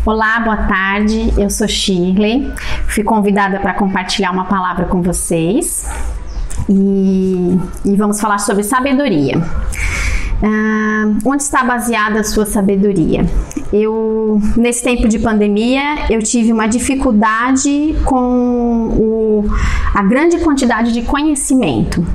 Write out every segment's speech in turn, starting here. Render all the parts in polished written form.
Olá, boa tarde, eu sou Shirley, fui convidada para compartilhar uma palavra com vocês e vamos falar sobre sabedoria. Onde está baseada a sua sabedoria? Nesse tempo de pandemia, eu tive uma dificuldade com a grande quantidade de conhecimento.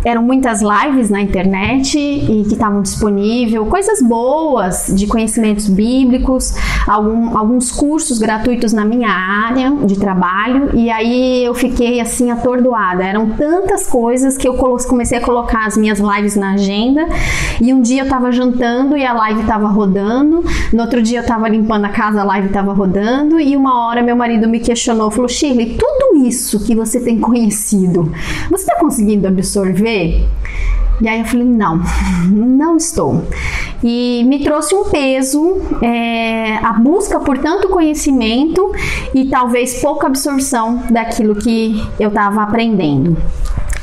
Eram muitas lives na internet e que estavam disponíveis, coisas boas de conhecimentos bíblicos, alguns cursos gratuitos na minha área de trabalho, e aí eu fiquei assim atordoada. Eram tantas coisas que eu comecei a colocar as minhas lives na agenda, e um dia eu estava jantando e a live estava rodando, no outro dia eu estava limpando a casa, a live estava rodando, e uma hora meu marido me questionou, falou: Shirley, tudo isso que você tem conhecido, você está conseguindo absorver? E aí eu falei, não estou. E me trouxe um peso, a busca por tanto conhecimento e talvez pouca absorção daquilo que eu estava aprendendo.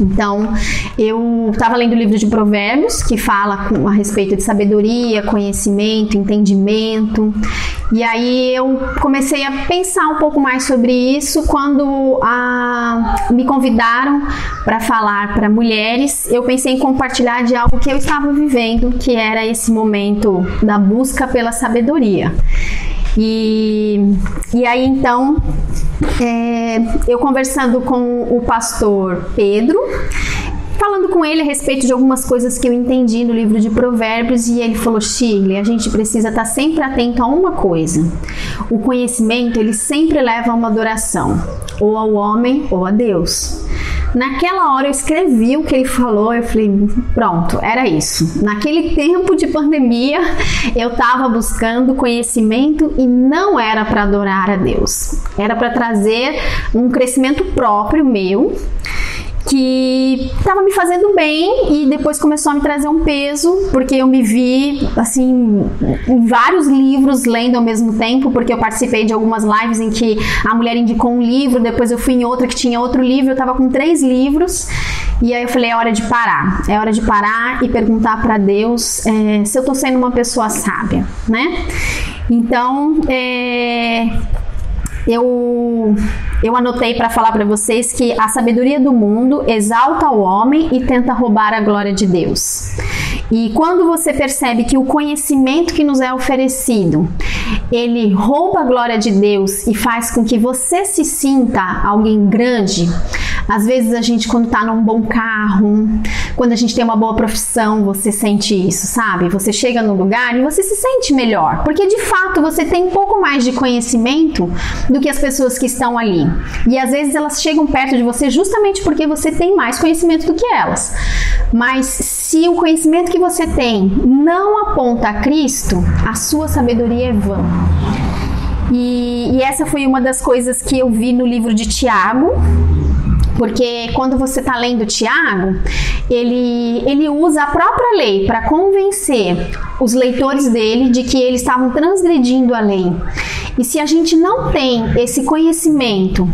Então, eu estava lendo o livro de Provérbios, que fala a respeito de sabedoria, conhecimento, entendimento. E aí eu comecei a pensar um pouco mais sobre isso quando me convidaram para falar para mulheres. Eu pensei em compartilhar de algo que eu estava vivendo, que era esse momento da busca pela sabedoria. E aí então, eu conversando com o pastor Pedro, falando com ele a respeito de algumas coisas que eu entendi no livro de Provérbios, e ele falou: Shirley, a gente precisa estar sempre atento a uma coisa: o conhecimento, ele sempre leva a uma adoração, ou ao homem ou a Deus. Naquela hora eu escrevi o que ele falou, eu falei, pronto, era isso. Naquele tempo de pandemia, eu estava buscando conhecimento e não era para adorar a Deus. Era para trazer um crescimento próprio meu, que estava me fazendo bem, e depois começou a me trazer um peso, porque eu me vi assim em vários livros lendo ao mesmo tempo, porque eu participei de algumas lives em que a mulher indicou um livro, depois eu fui em outra que tinha outro livro, eu estava com 3 livros, e aí eu falei, é hora de parar e perguntar para Deus se eu estou sendo uma pessoa sábia, né? Então, eu anotei para falar para vocês que a sabedoria do mundo exalta o homem e tenta roubar a glória de Deus. E quando você percebe que o conhecimento que nos é oferecido, ele rouba a glória de Deus e faz com que você se sinta alguém grande. Às vezes a gente, quando tá num bom carro, quando a gente tem uma boa profissão, você sente isso, sabe? Você chega num lugar e você se sente melhor, porque de fato você tem um pouco mais de conhecimento do que as pessoas que estão ali. E às vezes elas chegam perto de você justamente porque você tem mais conhecimento do que elas. Mas se o conhecimento que você tem não aponta a Cristo, a sua sabedoria é vã. E essa foi uma das coisas que eu vi no livro de Tiago. Porque quando você está lendo Tiago, ele usa a própria lei para convencer os leitores dele de que eles estavam transgredindo a lei. E se a gente não tem esse conhecimento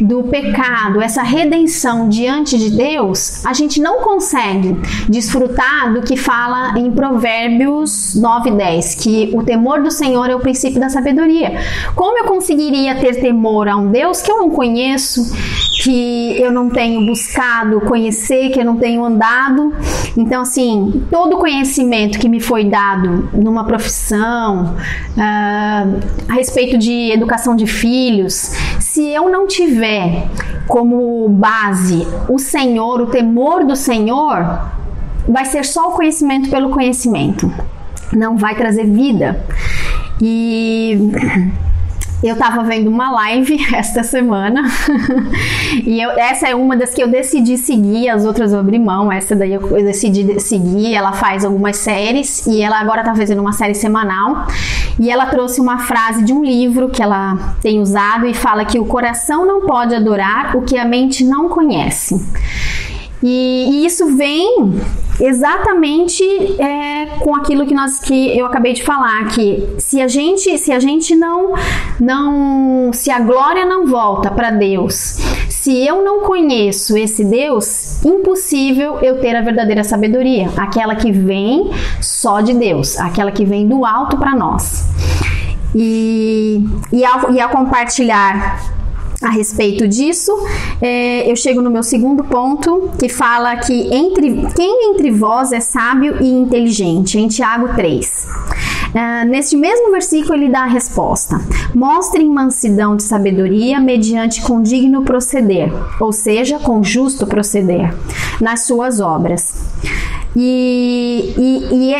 do pecado, essa redenção diante de Deus, a gente não consegue desfrutar do que fala em Provérbios 9:10, que o temor do Senhor é o princípio da sabedoria. Como eu conseguiria ter temor a um Deus que eu não conheço, que eu não tenho buscado conhecer, que eu não tenho andado? Então, assim, todo o conhecimento que me foi dado numa profissão, a respeito de educação de filhos, se eu não tiver como base o Senhor, o temor do Senhor, vai ser só o conhecimento pelo conhecimento. Não vai trazer vida. E eu estava vendo uma live esta semana e essa é uma das que eu decidi seguir, as outras eu abri mão, essa daí eu decidi seguir. Ela faz algumas séries e ela agora está fazendo uma série semanal, e ela trouxe uma frase de um livro que ela tem usado e fala que o coração não pode adorar o que a mente não conhece. E isso vem exatamente com aquilo que eu acabei de falar, que se a glória não volta para Deus, se eu não conheço esse Deus, impossível eu ter a verdadeira sabedoria, aquela que vem só de Deus, aquela que vem do alto para nós. E ao compartilhar a respeito disso, eu chego no meu segundo ponto, que fala que quem entre vós é sábio e inteligente, em Tiago 3. Neste mesmo versículo ele dá a resposta: mostrem mansidão de sabedoria mediante condigno proceder, ou seja, com justo proceder, nas suas obras. E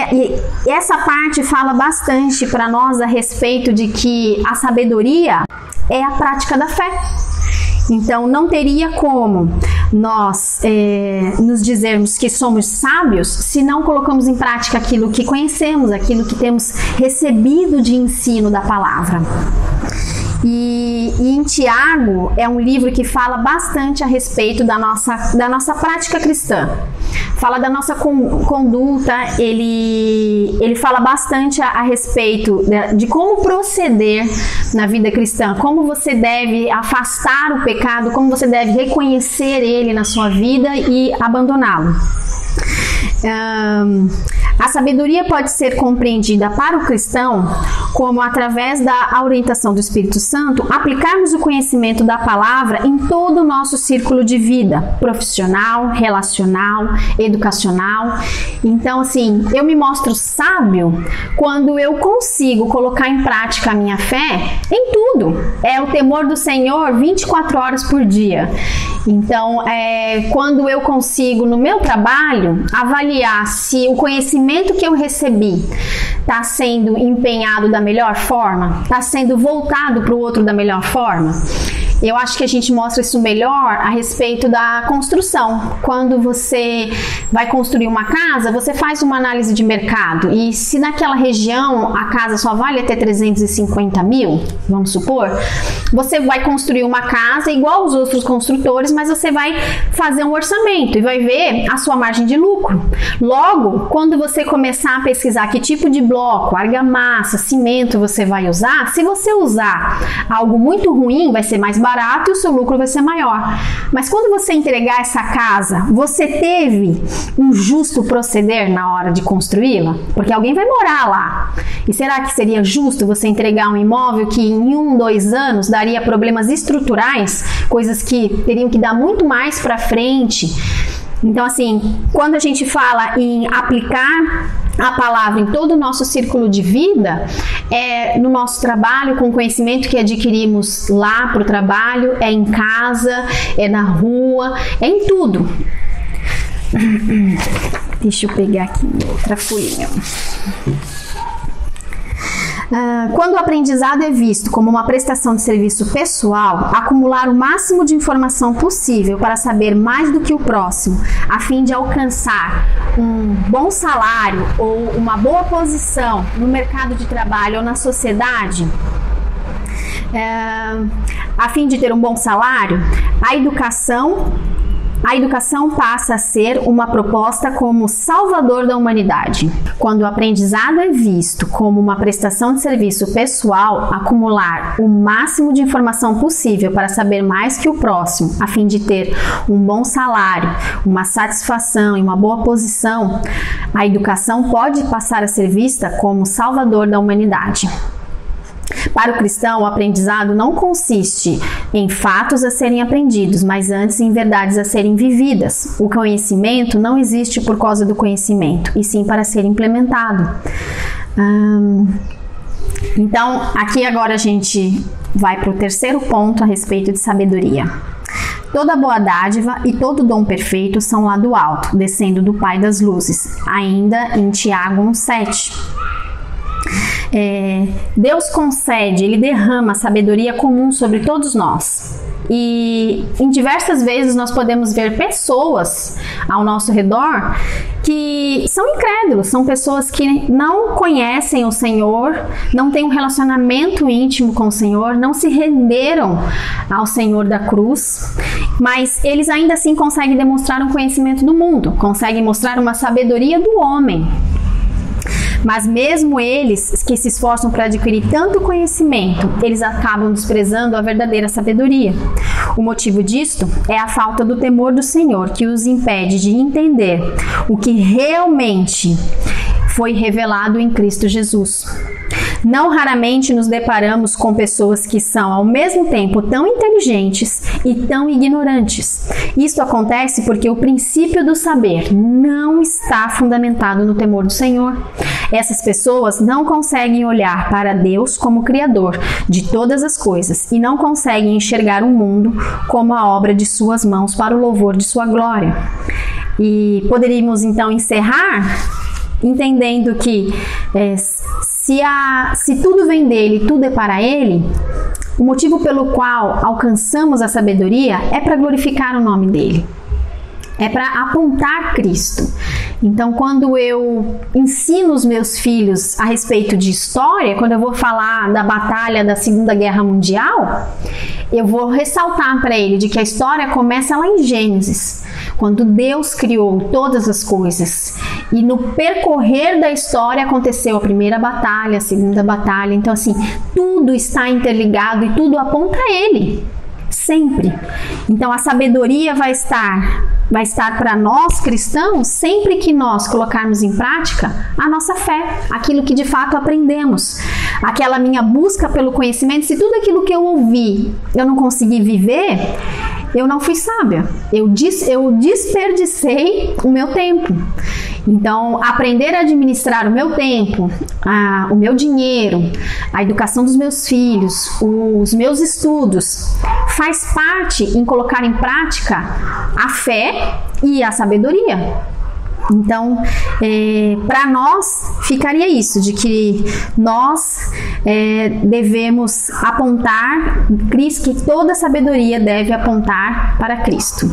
essa parte fala bastante para nós a respeito de que a sabedoria é a prática da fé. Então, não teria como nós nos dizermos que somos sábios se não colocamos em prática aquilo que conhecemos, aquilo que temos recebido de ensino da palavra. E em Tiago é um livro que fala bastante a respeito da nossa prática cristã. Fala da nossa conduta, ele fala bastante a respeito de como proceder na vida cristã, como você deve afastar o pecado, como você deve reconhecer ele na sua vida e abandoná-lo. A sabedoria pode ser compreendida para o cristão como, através da orientação do Espírito Santo, aplicarmos o conhecimento da palavra em todo o nosso círculo de vida, profissional, relacional, educacional. Então, assim, eu me mostro sábio quando eu consigo colocar em prática a minha fé em tudo. É o temor do Senhor 24 horas por dia. Então, quando eu consigo, no meu trabalho, avaliar se o conhecimento que eu recebi está sendo empenhado da melhor forma, está sendo voltado para o outro da melhor forma, eu acho que a gente mostra isso melhor a respeito da construção. Quando você vai construir uma casa, você faz uma análise de mercado e se naquela região a casa só vale até 350 mil, vamos supor, você vai construir uma casa igual aos outros construtores, mas você vai fazer um orçamento e vai ver a sua margem de lucro. Logo, quando você começar a pesquisar que tipo de bloco, argamassa, cimento você vai usar, se você usar algo muito ruim, vai ser mais barato e o seu lucro vai ser maior. Mas quando você entregar essa casa, você teve um justo proceder na hora de construí-la? Porque alguém vai morar lá. E será que seria justo você entregar um imóvel que em 1, 2 anos daria problemas estruturais, coisas que teriam que dar muito mais para frente? Então, assim, quando a gente fala em aplicar a palavra em todo o nosso círculo de vida, é no nosso trabalho, com o conhecimento que adquirimos lá para o trabalho, é em casa, é na rua, é em tudo. Deixa eu pegar aqui outra folhinha. Quando o aprendizado é visto como uma prestação de serviço pessoal, acumular o máximo de informação possível para saber mais do que o próximo, a fim de alcançar um bom salário ou uma boa posição no mercado de trabalho ou na sociedade, a fim de ter um bom salário, a educação passa a ser uma proposta como salvador da humanidade. Quando o aprendizado é visto como uma prestação de serviço pessoal, acumular o máximo de informação possível para saber mais que o próximo, a fim de ter um bom salário, uma satisfação e uma boa posição, a educação pode passar a ser vista como salvador da humanidade. Para o cristão, o aprendizado não consiste em fatos a serem aprendidos, mas antes em verdades a serem vividas. O conhecimento não existe por causa do conhecimento, e sim para ser implementado. Então, aqui agora a gente vai para o terceiro ponto a respeito de sabedoria. Toda boa dádiva e todo dom perfeito são lá do alto, descendo do Pai das luzes, ainda em Tiago 1,7. Deus concede, Ele derrama a sabedoria comum sobre todos nós. E em diversas vezes nós podemos ver pessoas ao nosso redor que são incrédulos, são pessoas que não conhecem o Senhor, não têm um relacionamento íntimo com o Senhor, não se renderam ao Senhor da cruz, mas eles ainda assim conseguem demonstrar um conhecimento do mundo, conseguem mostrar uma sabedoria do homem. Mas mesmo eles que se esforçam para adquirir tanto conhecimento, eles acabam desprezando a verdadeira sabedoria. O motivo disto é a falta do temor do Senhor, que os impede de entender o que realmente foi revelado em Cristo Jesus. Não raramente nos deparamos com pessoas que são ao mesmo tempo tão inteligentes e tão ignorantes. Isto acontece porque o princípio do saber não está fundamentado no temor do Senhor. Essas pessoas não conseguem olhar para Deus como Criador de todas as coisas e não conseguem enxergar o mundo como a obra de suas mãos para o louvor de sua glória. E poderíamos então encerrar entendendo que se tudo vem dele, tudo é para ele, o motivo pelo qual alcançamos a sabedoria é para glorificar o nome dele, é para apontar Cristo. Então, quando eu ensino os meus filhos a respeito de história, quando eu vou falar da batalha da Segunda Guerra Mundial, eu vou ressaltar para ele de que a história começa lá em Gênesis, quando Deus criou todas as coisas. E no percorrer da história aconteceu a primeira batalha, a segunda batalha. Então, assim, tudo está interligado e tudo aponta a Ele, sempre. Então, a sabedoria vai estar para nós cristãos sempre que nós colocarmos em prática a nossa fé, aquilo que de fato aprendemos, aquela minha busca pelo conhecimento. Se tudo aquilo que eu ouvi eu não consegui viver, eu não fui sábia, eu desperdicei o meu tempo. Então, aprender a administrar o meu tempo, o meu dinheiro, a educação dos meus filhos, os meus estudos, faz parte em colocar em prática a fé e a sabedoria. Então, para nós ficaria isso, de que nós devemos apontar, que toda sabedoria deve apontar para Cristo.